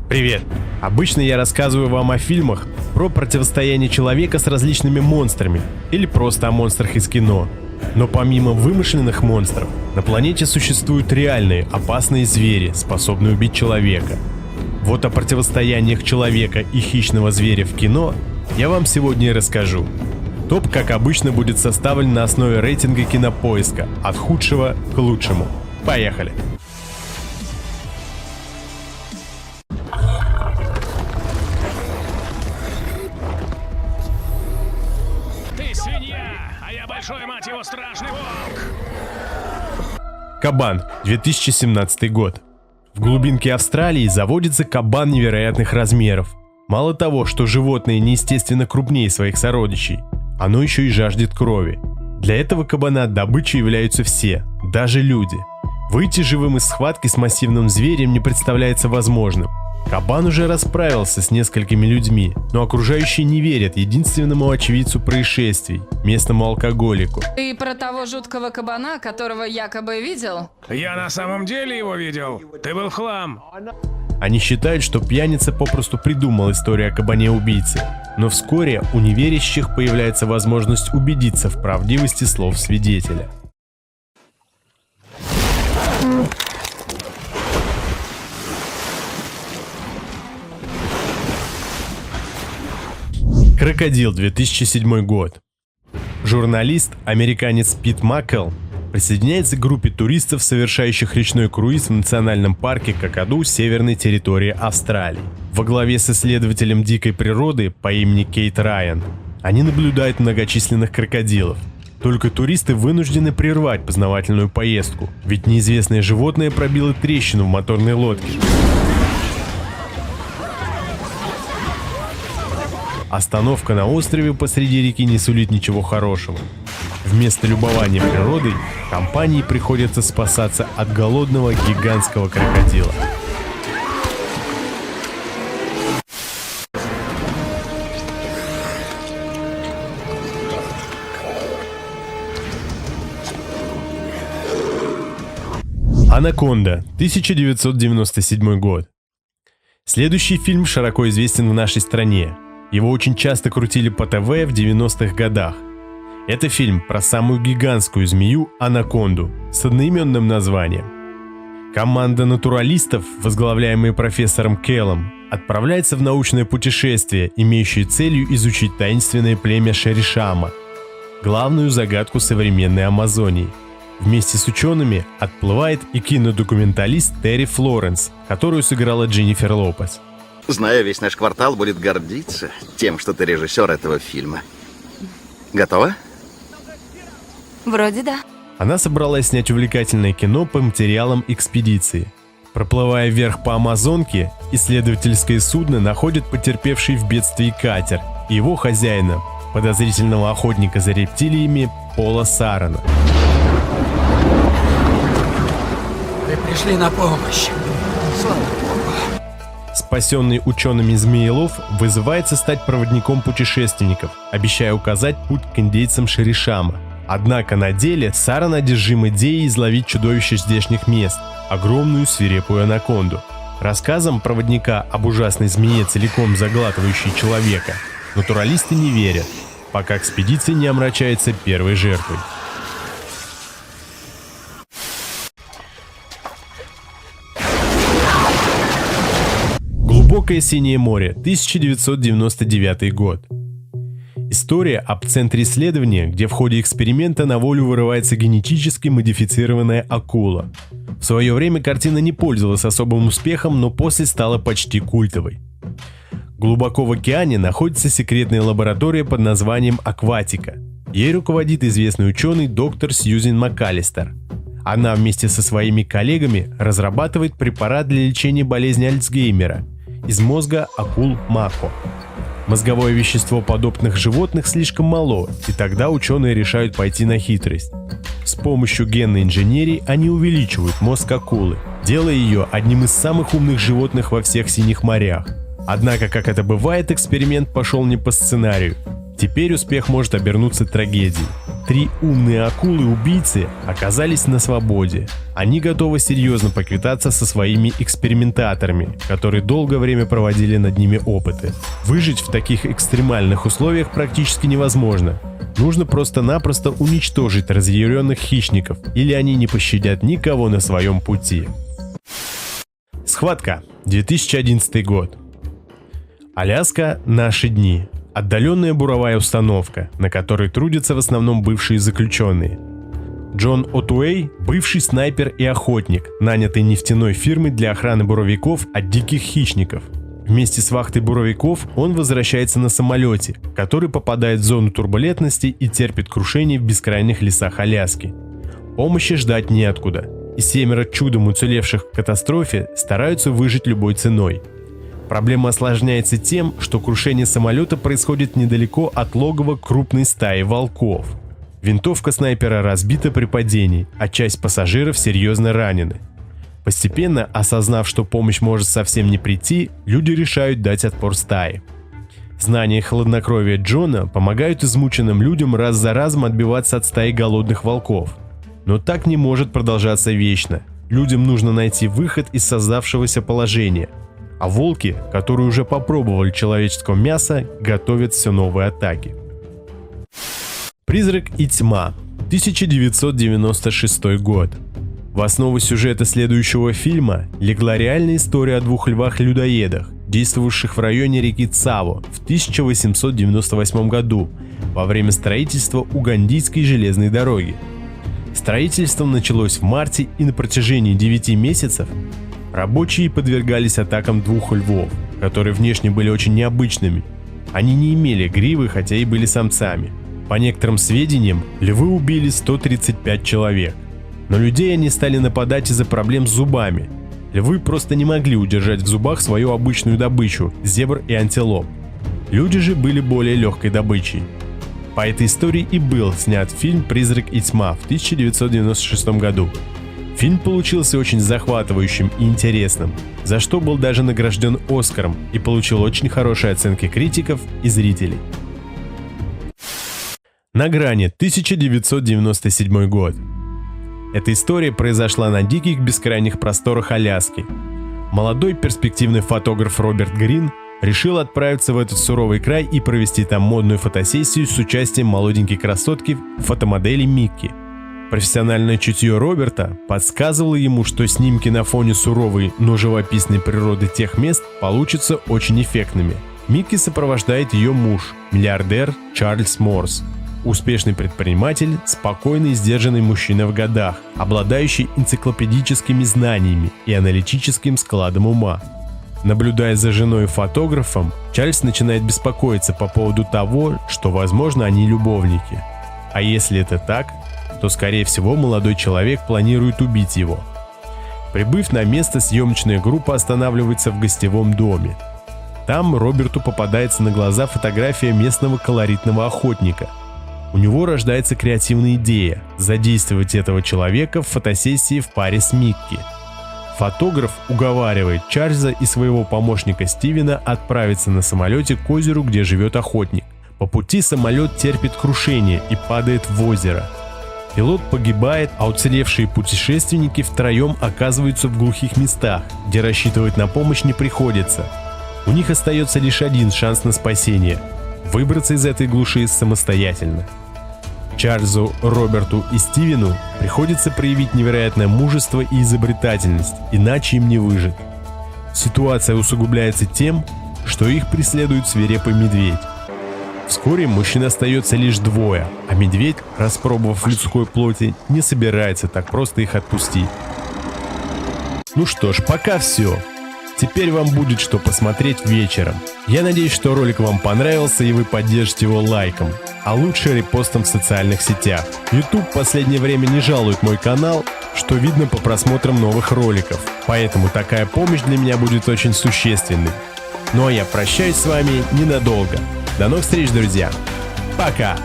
Привет! Обычно я рассказываю вам о фильмах про противостояние человека с различными монстрами или просто о монстрах из кино. Но помимо вымышленных монстров, на планете существуют реальные опасные звери, способные убить человека. Вот о противостояниях человека и хищного зверя в кино я вам сегодня и расскажу. Топ, как обычно, будет составлен на основе рейтинга Кинопоиска от худшего к лучшему. Поехали! Ты свинья, а я большой, мать его, страшный волк! Кабан, 2017 год. В глубинке Австралии заводится кабан невероятных размеров. Мало того, что животное неестественно крупнее своих сородичей, оно еще и жаждет крови. Для этого кабана добычей являются все, даже люди. Выйти живым из схватки с массивным зверем не представляется возможным. Кабан уже расправился с несколькими людьми, но окружающие не верят единственному очевидцу происшествий, местному алкоголику. Ты про того жуткого кабана, которого якобы видел? Я на самом деле его видел. Ты был в хлам. Они считают, что пьяница попросту придумал историю о кабане-убийце, но вскоре у неверящих появляется возможность убедиться в правдивости слов свидетеля. Крокодил, 2007 год. Журналист, американец Пит Маккелл присоединяется к группе туристов, совершающих речной круиз в национальном парке Какаду северной территории Австралии. Во главе с исследователем дикой природы по имени Кейт Райан они наблюдают многочисленных крокодилов. Только туристы вынуждены прервать познавательную поездку, ведь неизвестное животное пробило трещину в моторной лодке. Остановка на острове посреди реки не сулит ничего хорошего. Вместо любования природой компании приходится спасаться от голодного гигантского крокодила. Анаконда, 1997 год. Следующий фильм широко известен в нашей стране. Его очень часто крутили по ТВ в 90-х годах. Это фильм про самую гигантскую змею анаконду с одноименным названием. Команда натуралистов, возглавляемая профессором Келлом, отправляется в научное путешествие, имеющее целью изучить таинственное племя Шеришама, главную загадку современной Амазонии. Вместе с учеными отплывает и кинодокументалист Терри Флоренс, которую сыграла Дженнифер Лопес. Знаю, весь наш квартал будет гордиться тем, что ты режиссер этого фильма. Готова? Вроде да. Она собралась снять увлекательное кино по материалам экспедиции. Проплывая вверх по Амазонке, исследовательское судно находит потерпевший в бедствии катер и его хозяина, подозрительного охотника за рептилиями Пола Сарана. Вы пришли на помощь. Слава Богу. Спасенный учеными Змеелов вызывается стать проводником путешественников, обещая указать путь к индейцам Шеришама. Однако на деле Саран одержим идеей изловить чудовище здешних мест – огромную свирепую анаконду. Рассказам проводника об ужасной змее, целиком заглатывающей человека, натуралисты не верят, пока экспедиция не омрачается первой жертвой. Глубокое синее море, 1999 год. История об центре исследования, где в ходе эксперимента на волю вырывается генетически модифицированная акула. В свое время картина не пользовалась особым успехом, но после стала почти культовой. Глубоко в океане находится секретная лаборатория под названием «Акватика». Ей руководит известный ученый доктор Сьюзен МакАлистер. Она вместе со своими коллегами разрабатывает препарат для лечения болезни Альцгеймера из мозга акул мако. Мозговое вещество подопытных животных слишком мало, и тогда ученые решают пойти на хитрость. С помощью генной инженерии они увеличивают мозг акулы, делая ее одним из самых умных животных во всех синих морях. Однако, как это бывает, эксперимент пошел не по сценарию. Теперь успех может обернуться трагедией. 3 умные акулы-убийцы оказались на свободе. Они готовы серьезно поквитаться со своими экспериментаторами, которые долгое время проводили над ними опыты. Выжить в таких экстремальных условиях практически невозможно. Нужно просто-напросто уничтожить разъяренных хищников, или они не пощадят никого на своем пути. Схватка. 2011 год. Аляска. Наши дни. Отдаленная буровая установка, на которой трудятся в основном бывшие заключенные. Джон Отуэй – бывший снайпер и охотник, нанятый нефтяной фирмой для охраны буровиков от диких хищников. Вместе с вахтой буровиков он возвращается на самолете, который попадает в зону турбулентности и терпит крушение в бескрайних лесах Аляски. Помощи ждать неоткуда, и 7 чудом уцелевших в катастрофе стараются выжить любой ценой. Проблема осложняется тем, что крушение самолета происходит недалеко от логова крупной стаи волков. Винтовка снайпера разбита при падении, а часть пассажиров серьезно ранены. Постепенно, осознав, что помощь может совсем не прийти, люди решают дать отпор стае. Знания и хладнокровие Джона помогают измученным людям раз за разом отбиваться от стаи голодных волков. Но так не может продолжаться вечно. Людям нужно найти выход из создавшегося положения. А волки, которые уже попробовали человеческого мяса, готовят все новые атаки. «Призрак и тьма», 1996 год. В основу сюжета следующего фильма легла реальная история о 2 львах-людоедах, действовавших в районе реки Цаво в 1898 году во время строительства Угандийской железной дороги. Строительство началось в марте, и на протяжении 9 месяцев рабочие подвергались атакам 2 львов, которые внешне были очень необычными. Они не имели гривы, хотя и были самцами. По некоторым сведениям, львы убили 135 человек. Но людей они стали нападать из-за проблем с зубами. Львы просто не могли удержать в зубах свою обычную добычу – зебр и антилоп. Люди же были более легкой добычей. По этой истории и был снят фильм «Призрак и тьма» в 1996 году. Фильм получился очень захватывающим и интересным, за что был даже награжден Оскаром и получил очень хорошие оценки критиков и зрителей. На грани, 1997 год. Эта история произошла на диких бескрайних просторах Аляски. Молодой перспективный фотограф Роберт Грин решил отправиться в этот суровый край и провести там модную фотосессию с участием молоденькой красотки фотомодели Микки. Профессиональное чутье Роберта подсказывало ему, что снимки на фоне суровой, но живописной природы тех мест получатся очень эффектными. Микки сопровождает ее муж, миллиардер Чарльз Морс. Успешный предприниматель, спокойный и сдержанный мужчина в годах, обладающий энциклопедическими знаниями и аналитическим складом ума. Наблюдая за женой и фотографом, Чарльз начинает беспокоиться по поводу того, что, возможно, они любовники. А если это так, то, скорее всего, молодой человек планирует убить его. Прибыв на место, съемочная группа останавливается в гостевом доме. Там Роберту попадается на глаза фотография местного колоритного охотника. У него рождается креативная идея – задействовать этого человека в фотосессии в паре с Микки. Фотограф уговаривает Чарльза и своего помощника Стивена отправиться на самолете к озеру, где живет охотник. По пути самолет терпит крушение и падает в озеро. Пилот погибает, а уцелевшие путешественники втроем оказываются в глухих местах, где рассчитывать на помощь не приходится. У них остается лишь один шанс на спасение – выбраться из этой глуши самостоятельно. Чарльзу, Роберту и Стивену приходится проявить невероятное мужество и изобретательность, иначе им не выжить. Ситуация усугубляется тем, что их преследует свирепый медведь. Вскоре мужчин остается лишь 2, а медведь, распробовав людской плоти, не собирается так просто их отпустить. Ну что ж, пока все. Теперь вам будет что посмотреть вечером. Я надеюсь, что ролик вам понравился и вы поддержите его лайком, а лучше репостом в социальных сетях. YouTube в последнее время не жалует мой канал, что видно по просмотрам новых роликов, поэтому такая помощь для меня будет очень существенной. Ну а я прощаюсь с вами ненадолго. До новых встреч, друзья. Пока!